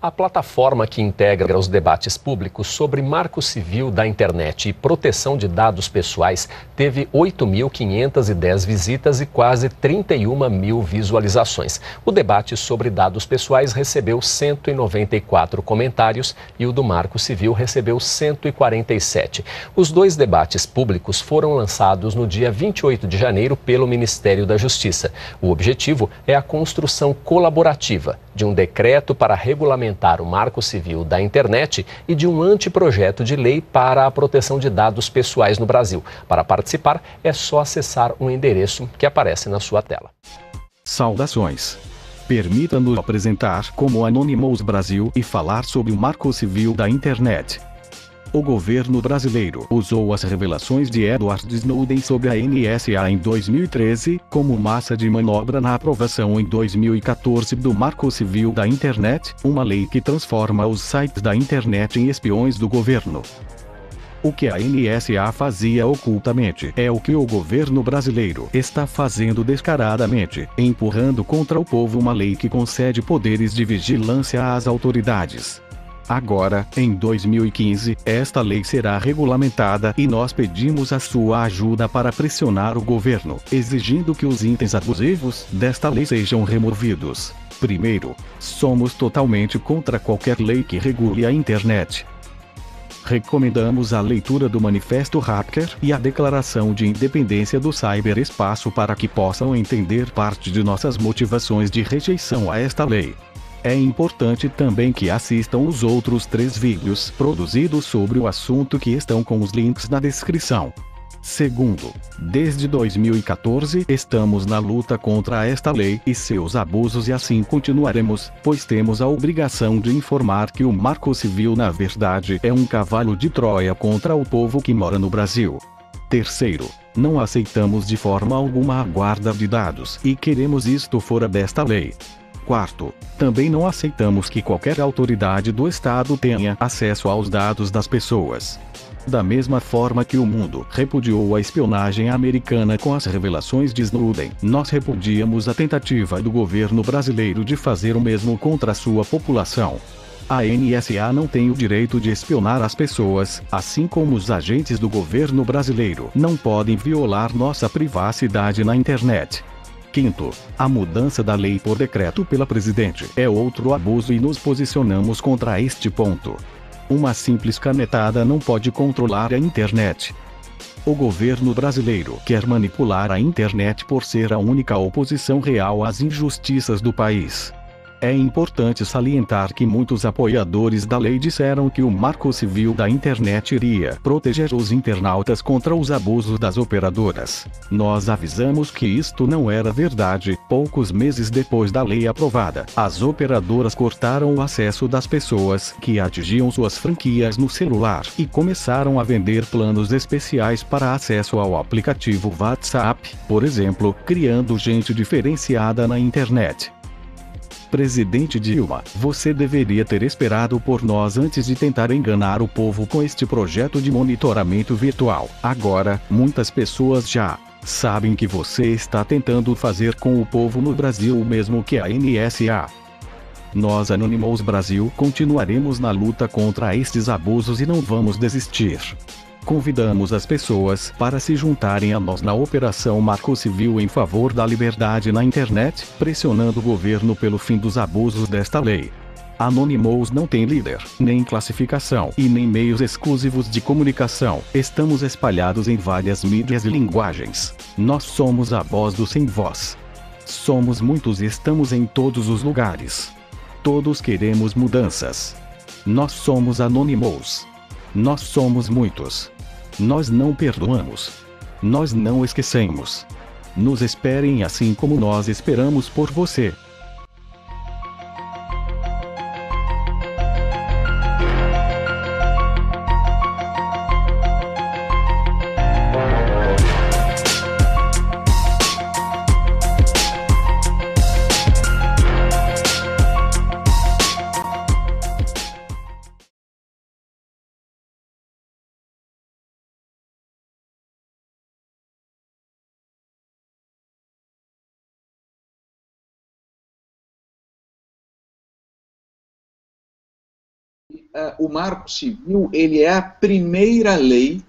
A plataforma que integra os debates públicos sobre Marco Civil da Internet e proteção de dados pessoais teve 8.510 visitas e quase 31 mil visualizações. O debate sobre dados pessoais recebeu 194 comentários e o do Marco Civil recebeu 147. Os dois debates públicos foram lançados no dia 28 de janeiro pelo Ministério da Justiça. O objetivo é a construção colaborativa de um decreto para regulamentar o Marco Civil da Internet e de um anteprojeto de lei para a proteção de dados pessoais no Brasil. Para participar, é só acessar o endereço que aparece na sua tela. Saudações! Permita-nos apresentar como Anonymous Brasil e falar sobre o Marco Civil da Internet. O governo brasileiro usou as revelações de Edward Snowden sobre a NSA em 2013 como massa de manobra na aprovação em 2014 do Marco Civil da Internet, uma lei que transforma os sites da internet em espiões do governo. O que a NSA fazia ocultamente é o que o governo brasileiro está fazendo descaradamente, empurrando contra o povo uma lei que concede poderes de vigilância às autoridades. Agora, em 2015, esta lei será regulamentada e nós pedimos a sua ajuda para pressionar o governo, exigindo que os itens abusivos desta lei sejam removidos. Primeiro, somos totalmente contra qualquer lei que regule a internet. Recomendamos a leitura do Manifesto Hacker e a Declaração de Independência do Ciberespaço para que possam entender parte de nossas motivações de rejeição a esta lei. É importante também que assistam os outros 3 vídeos produzidos sobre o assunto que estão com os links na descrição. Segundo, desde 2014 estamos na luta contra esta lei e seus abusos e assim continuaremos, pois temos a obrigação de informar que o Marco Civil na verdade é um cavalo de Troia contra o povo que mora no Brasil. Terceiro, não aceitamos de forma alguma a guarda de dados e queremos isto fora desta lei. Quarto, também não aceitamos que qualquer autoridade do Estado tenha acesso aos dados das pessoas. Da mesma forma que o mundo repudiou a espionagem americana com as revelações de Snowden, nós repudiamos a tentativa do governo brasileiro de fazer o mesmo contra a sua população. A NSA não tem o direito de espionar as pessoas, assim como os agentes do governo brasileiro não podem violar nossa privacidade na internet. Quinto, a mudança da lei por decreto pela presidente é outro abuso e nos posicionamos contra este ponto. Uma simples canetada não pode controlar a internet. O governo brasileiro quer manipular a internet por ser a única oposição real às injustiças do país. É importante salientar que muitos apoiadores da lei disseram que o Marco Civil da Internet iria proteger os internautas contra os abusos das operadoras. Nós avisamos que isto não era verdade. Poucos meses depois da lei aprovada, as operadoras cortaram o acesso das pessoas que atingiam suas franquias no celular e começaram a vender planos especiais para acesso ao aplicativo WhatsApp, por exemplo, criando gente diferenciada na internet. Presidente Dilma, você deveria ter esperado por nós antes de tentar enganar o povo com este projeto de monitoramento virtual. Agora, muitas pessoas já sabem que você está tentando fazer com o povo no Brasil o mesmo que a NSA. Nós, Anonymous Brasil, continuaremos na luta contra estes abusos e não vamos desistir. Convidamos as pessoas para se juntarem a nós na Operação Marco Civil em favor da liberdade na internet, pressionando o governo pelo fim dos abusos desta lei. Anonymous não tem líder, nem classificação e nem meios exclusivos de comunicação. Estamos espalhados em várias mídias e linguagens. Nós somos a voz do sem voz. Somos muitos e estamos em todos os lugares. Todos queremos mudanças. Nós somos Anonymous. Nós somos muitos. Nós não perdoamos. Nós não esquecemos. Nos esperem assim como nós esperamos por você. o Marco Civil, ele é a primeira lei,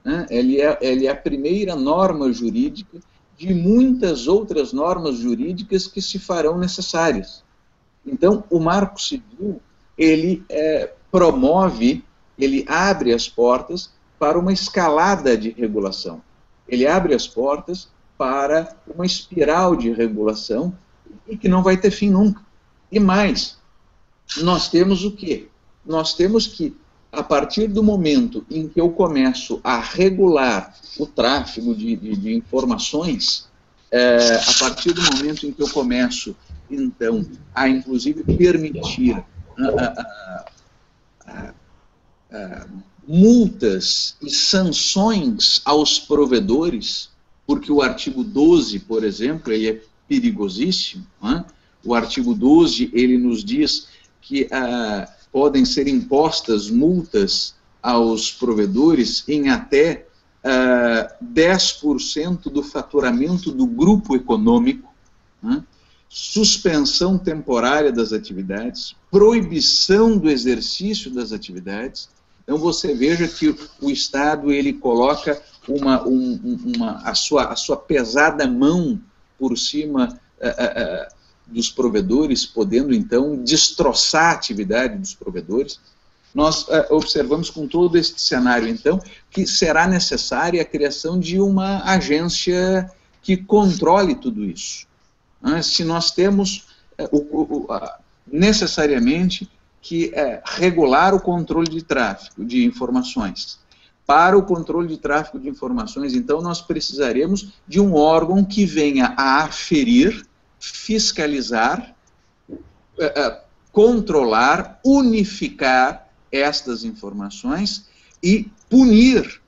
né? Ele é a primeira norma jurídica de muitas outras normas jurídicas que se farão necessárias. Então, o Marco Civil, ele promove, ele abre as portas para uma escalada de regulação. Ele abre as portas para uma espiral de regulação e que não vai ter fim nunca. E mais, nós temos o quê? Nós temos que, a partir do momento em que eu começo a regular o tráfego de informações, a partir do momento em que eu começo, então, a inclusive permitir multas e sanções aos provedores, porque o artigo 12, por exemplo, ele é perigosíssimo, né? O artigo 12, ele nos diz que podem ser impostas multas aos provedores em até 10% do faturamento do grupo econômico, né? Suspensão temporária das atividades, proibição do exercício das atividades. Então você veja que o Estado, ele coloca a sua pesada mão por cima dos provedores, podendo então destroçar a atividade dos provedores. Nós observamos com todo este cenário, então, que será necessária a criação de uma agência que controle tudo isso. Se nós temos necessariamente que regular o controle de tráfego de informações. Para o controle de tráfego de informações, então, nós precisaremos de um órgão que venha a aferir, fiscalizar, controlar, unificar estas informações e punir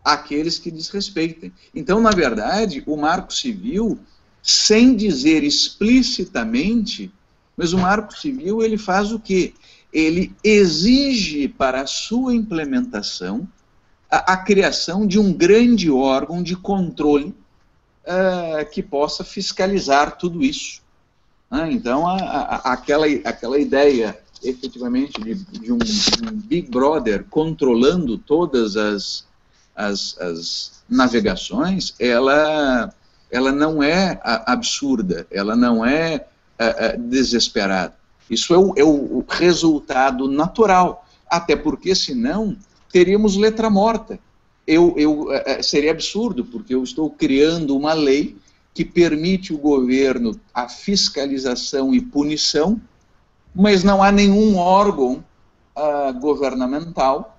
aqueles que desrespeitem. Então, na verdade, o Marco Civil, sem dizer explicitamente, mas o Marco Civil, ele faz o quê? Ele exige para a sua implementação a criação de um grande órgão de controle que possa fiscalizar tudo isso. Então, aquela ideia, efetivamente, de um Big Brother controlando todas as navegações, ela não é absurda, ela não é desesperada. Isso é o resultado natural, até porque, senão, teríamos letra morta. Seria absurdo, porque eu estou criando uma lei que permite o governo a fiscalização e punição, mas não há nenhum órgão governamental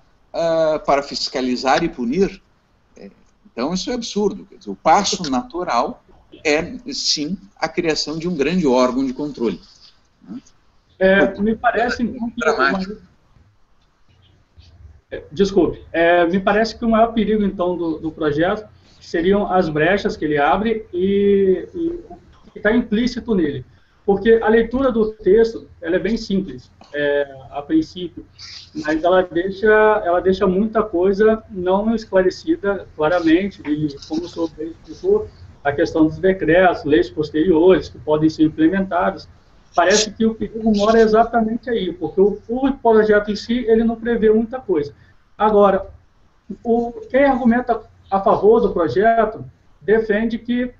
para fiscalizar e punir. Então, isso é absurdo. Quer dizer, o passo natural é, sim, a criação de um grande órgão de controle. Me parece, então, desculpe, me parece que o maior perigo, então, do projeto seriam as brechas que ele abre e que está implícito nele. Porque a leitura do texto, ela é bem simples, a princípio, mas ela deixa muita coisa não esclarecida claramente, e como o senhor bem explicou, a questão dos decretos, leis posteriores que podem ser implementadas. Parece que o perigo mora exatamente aí, porque o projeto em si, ele não prevê muita coisa. Agora, quem argumenta a favor do projeto defende que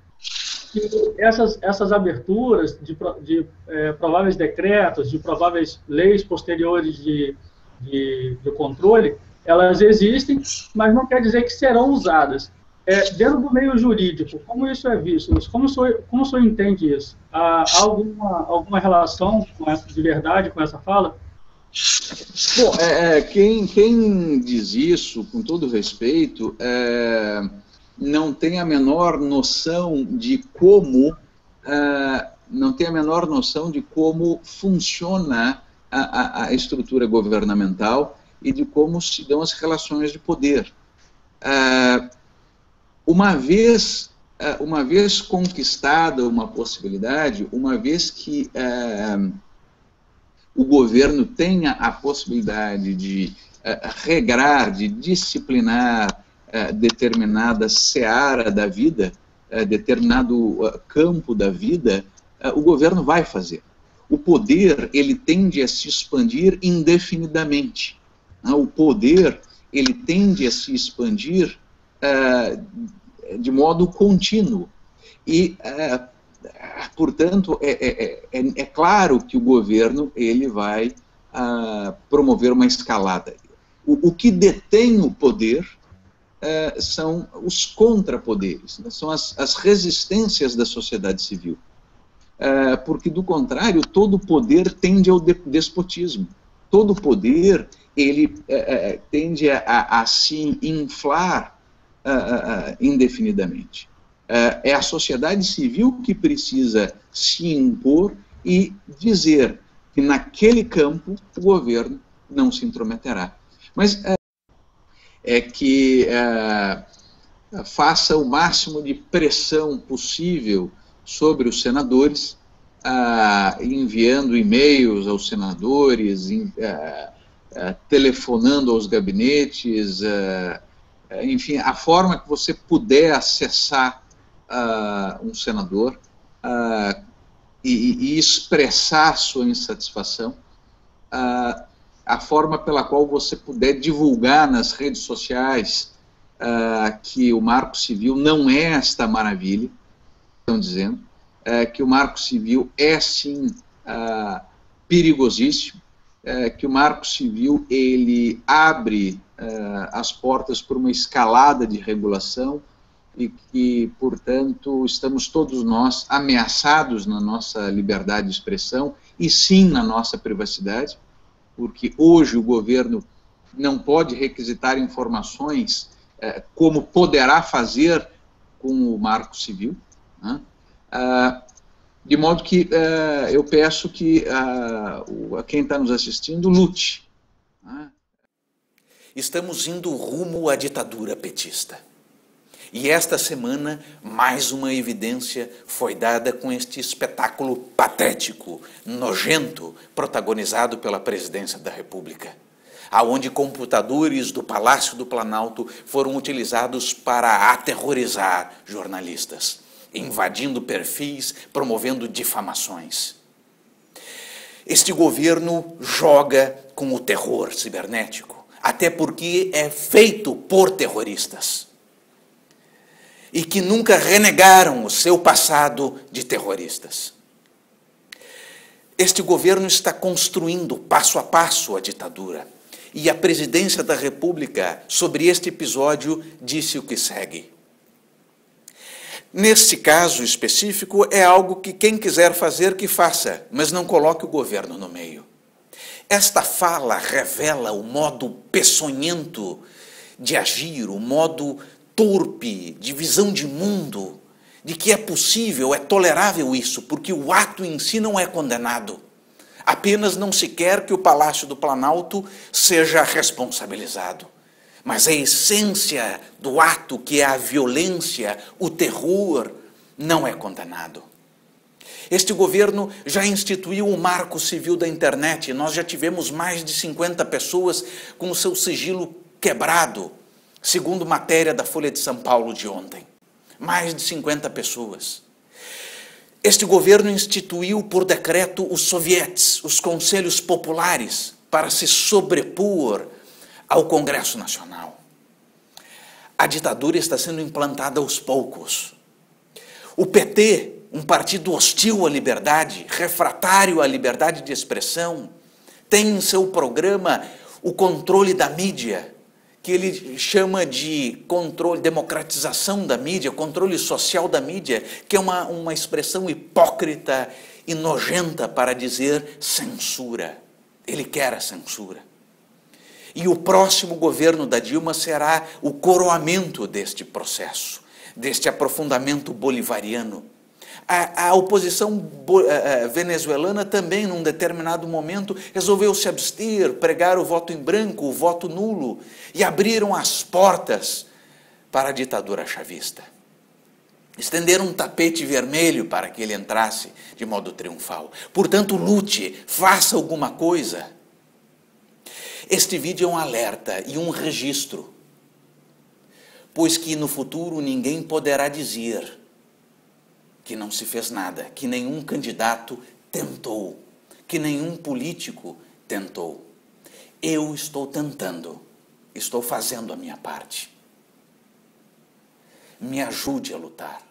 essas aberturas de prováveis decretos, de prováveis leis posteriores de controle, elas existem, mas não quer dizer que serão usadas. Dentro do meio jurídico, como isso é visto? Como o senhor entende isso? Há alguma relação de verdade com essa fala? Bom, quem diz isso, com todo respeito, não tem a menor noção de como funciona a estrutura governamental e de como se dão as relações de poder. Uma vez conquistada uma possibilidade, uma vez que o governo tenha a possibilidade de regrar, de disciplinar determinada seara da vida, determinado campo da vida, o governo vai fazer. o poder ele tende a se expandir indefinidamente. O poder ele tende a se expandir de modo contínuo. E, portanto, é claro que o governo ele vai promover uma escalada. O que detém o poder são os contrapoderes, né? São as resistências da sociedade civil. Porque, do contrário, todo poder tende ao despotismo. Todo poder ele tende a se inflar indefinidamente. É a sociedade civil que precisa se impor e dizer que naquele campo o governo não se intrometerá. Mas que faça o máximo de pressão possível sobre os senadores, enviando e-mails aos senadores, telefonando aos gabinetes, enfim, a forma que você puder acessar um senador e expressar sua insatisfação, a forma pela qual você puder divulgar nas redes sociais que o Marco Civil não é esta maravilha, estão dizendo, que o Marco Civil é sim perigosíssimo, que o Marco Civil ele abre as portas para uma escalada de regulação e que, portanto, estamos todos nós ameaçados na nossa liberdade de expressão e sim na nossa privacidade, porque hoje o governo não pode requisitar informações como poderá fazer com o Marco Civil, né? De modo que eu peço que quem está nos assistindo lute. Né? Estamos indo rumo à ditadura petista. E esta semana, mais uma evidência foi dada com este espetáculo patético, nojento, protagonizado pela Presidência da República, aonde computadores do Palácio do Planalto foram utilizados para aterrorizar jornalistas, invadindo perfis, promovendo difamações. Este governo joga com o terror cibernético, até porque é feito por terroristas. E que nunca renegaram o seu passado de terroristas. Este governo está construindo passo a passo a ditadura. E a Presidência da República, sobre este episódio, disse o que segue. Neste caso específico, é algo que quem quiser fazer, que faça, mas não coloque o governo no meio. Esta fala revela o modo peçonhento de agir, o modo torpe, de visão de mundo, de que é possível, é tolerável isso, porque o ato em si não é condenado. Apenas não se quer que o Palácio do Planalto seja responsabilizado. Mas a essência do ato, que é a violência, o terror, não é condenado. Este governo já instituiu o Marco Civil da Internet. Nós já tivemos mais de 50 pessoas com o seu sigilo quebrado, segundo matéria da Folha de São Paulo de ontem. Mais de 50 pessoas. Este governo instituiu por decreto os sovietes, os conselhos populares, para se sobrepor ao Congresso Nacional. A ditadura está sendo implantada aos poucos. O PT, um partido hostil à liberdade, refratário à liberdade de expressão, tem em seu programa o controle da mídia, que ele chama de controle, democratização da mídia, controle social da mídia, que é uma expressão hipócrita e nojenta para dizer censura. Ele quer a censura. E o próximo governo da Dilma será o coroamento deste processo, deste aprofundamento bolivariano. A oposição venezuelana também, num determinado momento, resolveu se abster, pregar o voto em branco, o voto nulo, e abriram as portas para a ditadura chavista. Estenderam um tapete vermelho para que ele entrasse de modo triunfal. Portanto, lute, faça alguma coisa. Este vídeo é um alerta e um registro, pois que no futuro ninguém poderá dizer que não se fez nada, que nenhum candidato tentou que nenhum político tentou. Eu estou tentando, estou fazendo a minha parte. Me ajude a lutar.